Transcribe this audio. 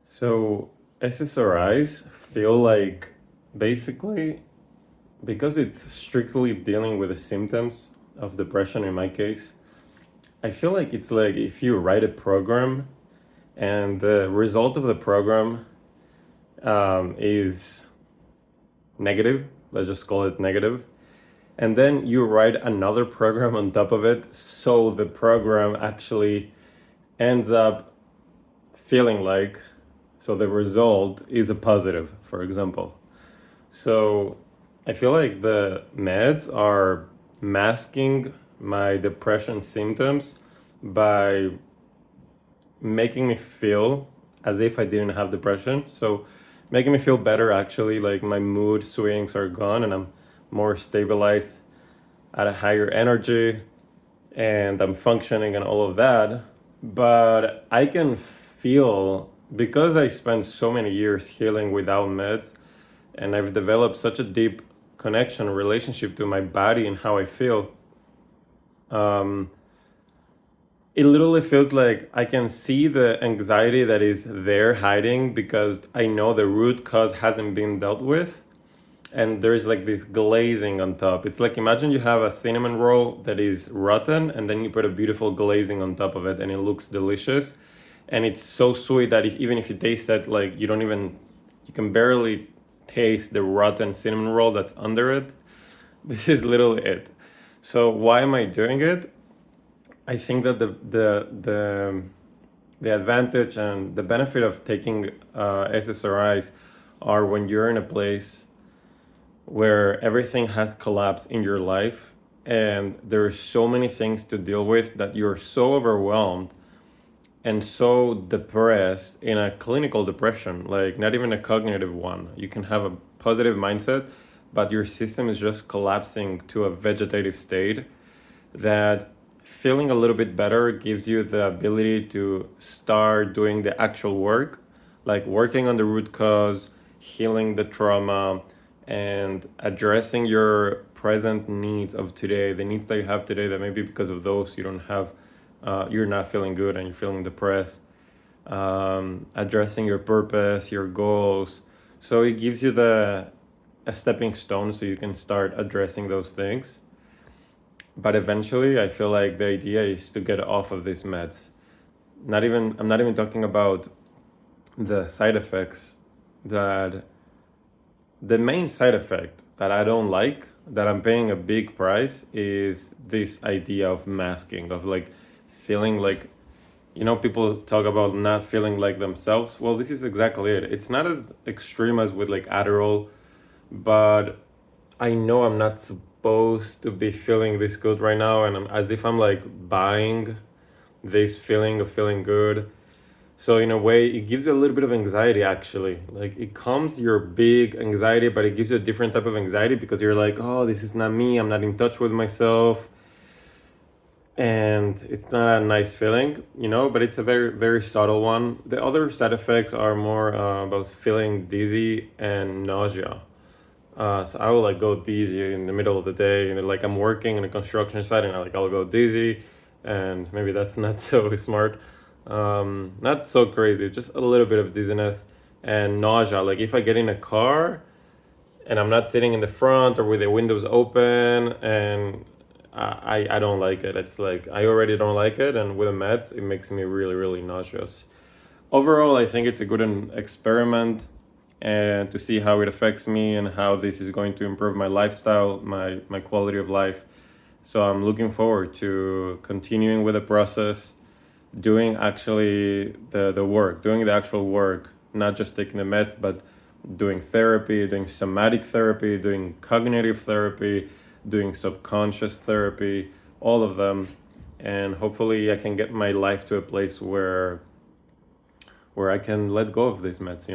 So SSRIs feel like basically because it's strictly dealing with the symptoms of depression in my case, I feel like it's like if you write a program and the result of the program is negative, let's just call it negative, and then you write another program on top of it, so the program actually ends up feeling like, so the result is a positive, for example. So I feel like the meds are masking my depression symptoms by making me feel as if I didn't have depression. So making me feel better actually, like my mood swings are gone and I'm more stabilized at a higher energy and I'm functioning and all of that. But I can feel, because I spent so many years healing without meds, and I've developed such a deep connection, relationship to my body and how I feel. Um, it literally feels like I can see the anxiety that is there hiding because I know the root cause hasn't been dealt with. And there's like this glazing on top. It's like, imagine you have a cinnamon roll that is rotten and then you put a beautiful glazing on top of it and it looks delicious. And it's so sweet that even if you taste it, like you can barely taste the rotten cinnamon roll that's under it. This is literally it. So why am I doing it? I think that the advantage and the benefit of taking SSRIs are when you're in a place where everything has collapsed in your life and there's so many things to deal with that you're so overwhelmed and so depressed in a clinical depression, like not even a cognitive one. You can have a positive mindset, but your system is just collapsing to a vegetative state that feeling a little bit better gives you the ability to start doing the actual work, like working on the root cause, healing the trauma, and addressing your present needs of today, the needs that you have today that maybe because of those you don't have, you're not feeling good and you're feeling depressed. Addressing your purpose, your goals. So it gives you the a stepping stone so you can start addressing those things. But eventually I feel like the idea is to get off of these meds. I'm not even talking about the side effects. That the main side effect that I don't like, that I'm paying a big price, is this idea of masking, of like feeling like, people talk about not feeling like themselves. Well, this is exactly it. It's not as extreme as with like Adderall, but I know I'm not supposed to be feeling this good right now, and I'm as if I'm like buying this feeling of feeling good. So in a way, it gives you a little bit of anxiety actually. Like it calms your big anxiety, but it gives you a different type of anxiety because you're like, oh, this is not me. I'm not in touch with myself. And it's not a nice feeling, but it's a very, very subtle one. The other side effects are more about feeling dizzy and nausea. So I will like go dizzy in the middle of the day, and like I'm working in a construction site, and I'll go dizzy, and maybe that's not so smart, not so crazy, just a little bit of dizziness and nausea. Like if I get in a car and I'm not sitting in the front or with the windows open, and I don't like it. It's like I already don't like it, and with the meds, it makes me really, really nauseous. Overall, I think it's a good experiment and to see how it affects me and how this is going to improve my lifestyle, my quality of life. So I'm looking forward to continuing with the process, doing actually the work, doing the actual work, not just taking the meds, but doing therapy, doing somatic therapy, doing cognitive therapy, doing subconscious therapy, all of them. And hopefully I can get my life to a place where I can let go of these meds,